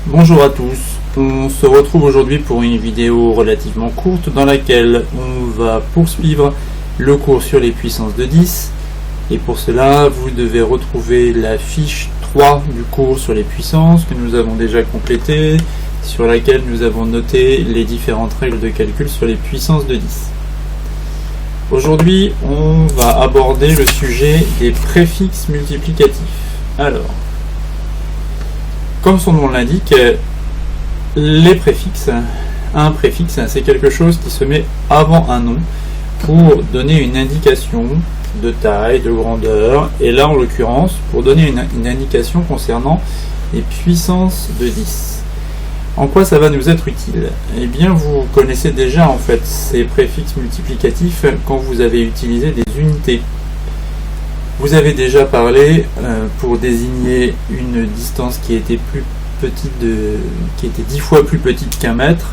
Bonjour à tous, on se retrouve aujourd'hui pour une vidéo relativement courte dans laquelle on va poursuivre le cours sur les puissances de 10 et pour cela vous devez retrouver la fiche 3 du cours sur les puissances que nous avons déjà complétée, sur laquelle nous avons noté les différentes règles de calcul sur les puissances de 10. Aujourd'hui on va aborder le sujet des préfixes multiplicatifs. Alors, comme son nom l'indique, les préfixes, un préfixe c'est quelque chose qui se met avant un nom pour donner une indication de taille, de grandeur, et là en l'occurrence pour donner une indication concernant les puissances de 10. En quoi ça va nous être utile? Eh bien vous connaissez déjà en fait ces préfixes multiplicatifs quand vous avez utilisé des unités. Vous avez déjà parlé pour désigner une distance qui était plus petite qui était 10 fois plus petite qu'un mètre,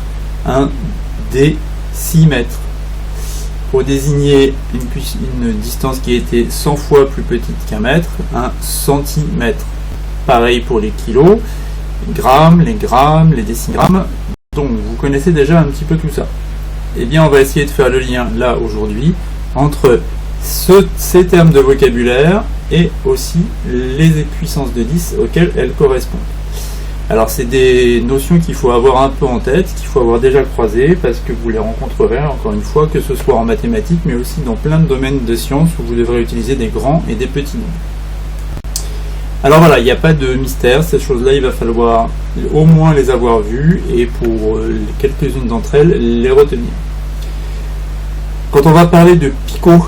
un décimètre. Pour désigner une distance qui était 100 fois plus petite qu'un mètre, un centimètre. Pareil pour les kilos, les grammes, les décigrammes. Donc vous connaissez déjà un petit peu tout ça. Eh bien on va essayer de faire le lien là aujourd'hui entre ces termes de vocabulaire et aussi les puissances de 10 auxquelles elles correspondent. Alors c'est des notions qu'il faut avoir un peu en tête, qu'il faut avoir déjà croisées parce que vous les rencontrerez encore une fois, que ce soit en mathématiques mais aussi dans plein de domaines de sciences où vous devrez utiliser des grands et des petits nombres. Alors voilà, il n'y a pas de mystère, ces choses-là il va falloir au moins les avoir vues et pour quelques-unes d'entre elles les retenir. Quand on va parler de pico,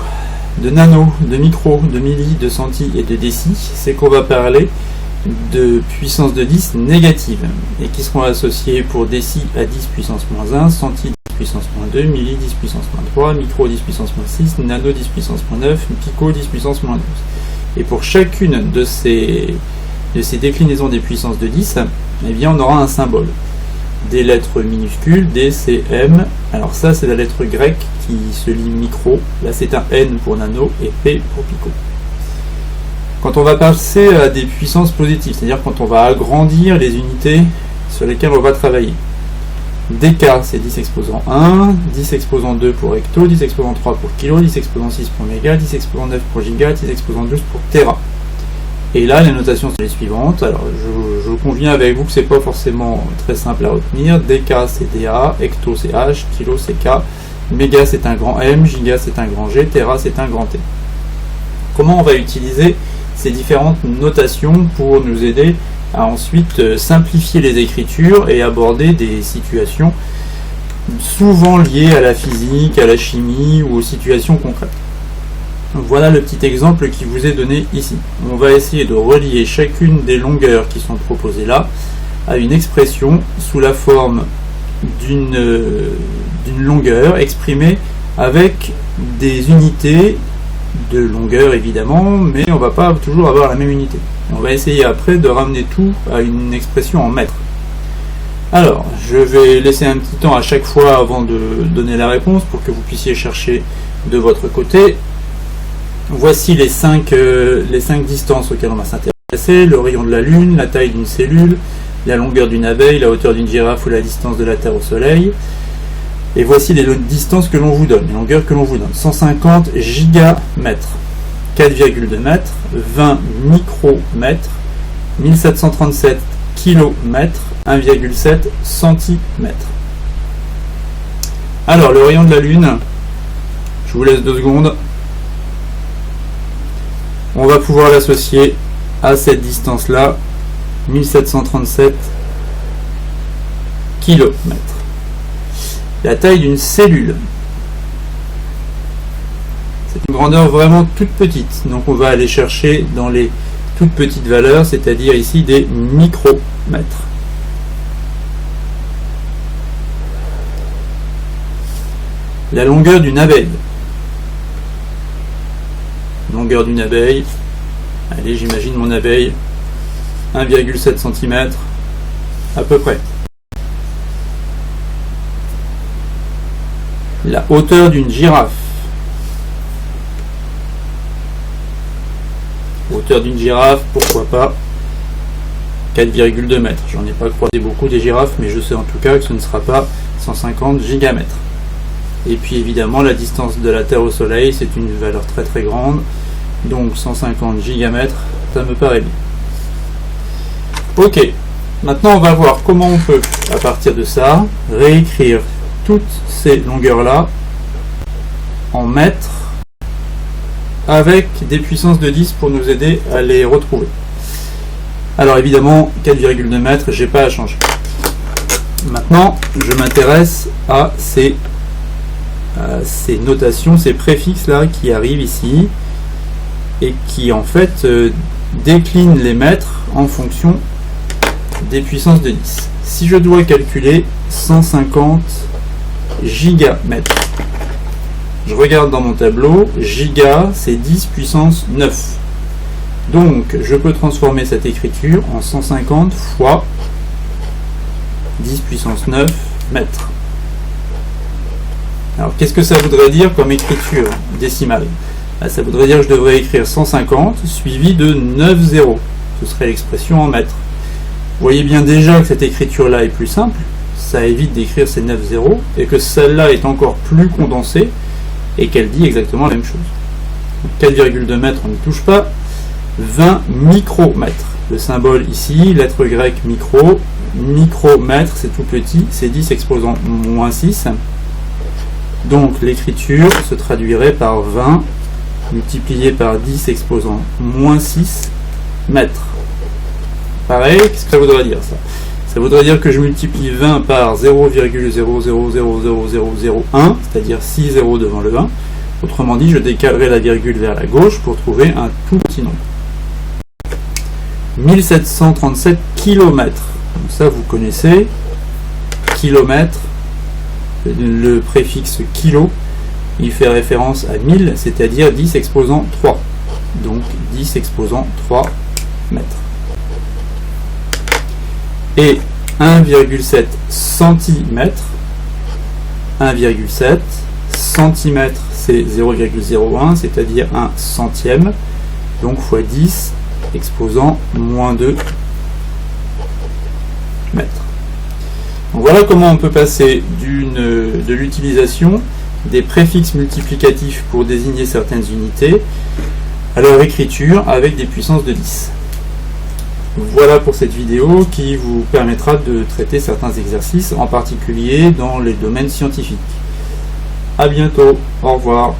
de nano, de micro, de milli, de centi et de déci, c'est qu'on va parler de puissance de 10 négative et qui seront associées pour déci à 10 puissance moins 1, centi 10 puissance moins 2, milli 10 puissance moins 3, micro 10 puissance moins 6, nano 10 puissance moins 9, pico 10 puissance moins 12. Et pour chacune de ces déclinaisons des puissances de 10, eh bien on aura un symbole. Des lettres minuscules, D, C, M. Alors ça c'est la lettre grecque qui se lit micro, là c'est un N pour nano et P pour pico. Quand on va passer à des puissances positives, c'est-à-dire quand on va agrandir les unités sur lesquelles on va travailler. DK c'est 10 exposant 1, 10 exposant 2 pour hecto, 10 exposant 3 pour kilo, 10 exposant 6 pour méga, 10 exposant 9 pour giga, 10 exposant 12 pour téra. Et là, les notations sont les suivantes. Alors, je conviens avec vous que c'est pas forcément très simple à retenir. DK c'est DA, hecto c'est H, kilo c'est K, méga c'est un grand M, giga c'est un grand G, téra c'est un grand T. Comment on va utiliser ces différentes notations pour nous aider à ensuite simplifier les écritures et aborder des situations souvent liées à la physique, à la chimie ou aux situations concrètes? Voilà le petit exemple qui vous est donné ici. On va essayer de relier chacune des longueurs qui sont proposées là à une expression sous la forme d'une longueur exprimée avec des unités de longueur évidemment, mais on ne va pas toujours avoir la même unité. On va essayer après de ramener tout à une expression en mètres. Alors, je vais laisser un petit temps à chaque fois avant de donner la réponse pour que vous puissiez chercher de votre côté. Voici les 5 distances auxquelles on va s'intéresser: le rayon de la Lune, la taille d'une cellule, la longueur d'une abeille, la hauteur d'une girafe ou la distance de la Terre au Soleil. Et voici les distances que l'on vous donne, les longueurs que l'on vous donne: 150 gigamètres, 4,2 mètres, 20 micromètres, 1737 kilomètres, 1,7 centimètres. Alors, le rayon de la Lune, je vous laisse 2 secondes. On va pouvoir l'associer à cette distance-là, 1737 kilomètres. La taille d'une cellule, c'est une grandeur vraiment toute petite, donc on va aller chercher dans les toutes petites valeurs, c'est-à-dire ici des micromètres. La longueur d'une abeille. Longueur d'une abeille, allez, j'imagine mon abeille, 1,7 cm à peu près. La hauteur d'une girafe. Hauteur d'une girafe, pourquoi pas, 4,2 mètres. J'en ai pas croisé beaucoup des girafes, mais je sais en tout cas que ce ne sera pas 150 gigamètres. Et puis évidemment, la distance de la Terre au Soleil, c'est une valeur très très grande. Donc 150 gigamètres, ça me paraît bien. Ok, maintenant on va voir comment on peut, à partir de ça, réécrire toutes ces longueurs-là en mètres avec des puissances de 10 pour nous aider à les retrouver. Alors évidemment, 4,2 mètres, j'ai pas à changer. Maintenant, je m'intéresse à ces notations, ces préfixes-là qui arrivent ici et qui en fait déclinent les mètres en fonction des puissances de 10. Si je dois calculer 150 gigamètres, je regarde dans mon tableau, giga c'est 10 puissance 9. Donc je peux transformer cette écriture en 150 fois 10 puissance 9 mètres. Alors qu'est-ce que ça voudrait dire comme écriture décimale? Ça voudrait dire que je devrais écrire 150 suivi de 9 zéros. Ce serait l'expression en mètres. Vous voyez bien déjà que cette écriture-là est plus simple, ça évite d'écrire ces 9 zéros, et que celle-là est encore plus condensée, et qu'elle dit exactement la même chose. 4,2 mètres, on n'y touche pas. 20 micromètres. Le symbole ici, lettre grecque micro, micromètre, c'est tout petit, c'est 10 exposant moins 6. Donc l'écriture se traduirait par 20 multiplié par 10 exposant moins 6 mètres. Pareil, qu'est-ce que ça voudrait dire ça? Ça voudrait dire que je multiplie 20 par 0,00000001, c'est-à-dire 6 zéros devant le 1. Autrement dit, je décalerai la virgule vers la gauche pour trouver un tout petit nombre. 1737 km. Donc ça, vous connaissez. Kilomètre, le préfixe kilo, il fait référence à 1000, c'est-à-dire 10 exposant 3. Donc 10 exposant 3 mètres. Et 1,7 cm, 1,7 cm c'est 0,01, c'est-à-dire 1 centième, donc fois 10 exposant moins 2 mètres. Donc voilà comment on peut passer de l'utilisation des préfixes multiplicatifs pour désigner certaines unités à leur écriture avec des puissances de 10. Voilà pour cette vidéo qui vous permettra de traiter certains exercices, en particulier dans les domaines scientifiques. A bientôt, au revoir.